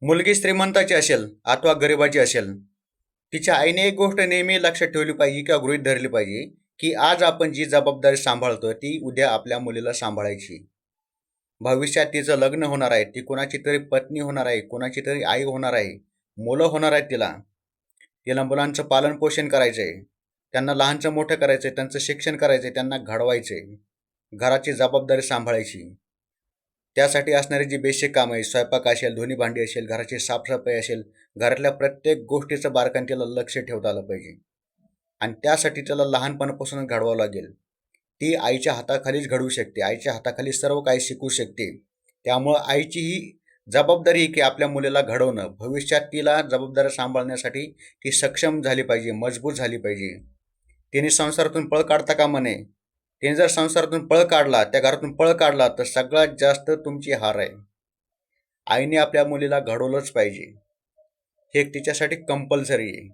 मुलगी श्रीमंताची असेल अथवा गरिबाची असेल, तिच्या आईने एक गोष्ट नेहमी लक्षात ठेवली पाहिजे किंवा गृहीत धरली पाहिजे की आज आपण जी जबाबदारी सांभाळतो ती उद्या आपल्या मुलीला सांभाळायची. भविष्यात तिचं लग्न होणार आहे, ती कोणाची तरी पत्नी होणार आहे, कोणाची तरी आई होणार आहे, मुलं होणार आहेत तिला. तिला मुलांचं पालनपोषण करायचं आहे, त्यांना लहानचं मोठं करायचं आहे, त्यांचं शिक्षण करायचं आहे, त्यांना घडवायचं आहे, घराची जबाबदारी सांभाळायची. त्यासाठी असणारी जी बेसिक कामं आहे, स्वयंपाक असेल, धुणी भांडी असेल, घराची साफसफाई असेल, घरातल्या प्रत्येक गोष्टीचं बारकाईने तिला लक्ष ठेवता आलं पाहिजे. आणि त्यासाठी त्याला लहानपणापासूनच घडवावं लागेल. ती आईच्या हाताखालीच घडवू शकते, आईच्या हाताखाली सर्व काही शिकू शकते. त्यामुळं आईची ही जबाबदारी आहे की आपल्या मुलीला घडवणं, भविष्यात तिला जबाबदाऱ्या सांभाळण्यासाठी ती सक्षम झाली पाहिजे, मजबूत झाली पाहिजे. तिने संसारातून पळ काढता कामा नये. तिने जर संसारातून पळ काढला, त्या घरातून पळ काढला, तर सगळ्यात जास्त तुमची हार आहे. आईने आपल्या मुलीला घडवलंच पाहिजे, हे तिच्यासाठी कंपल्सरी आहे.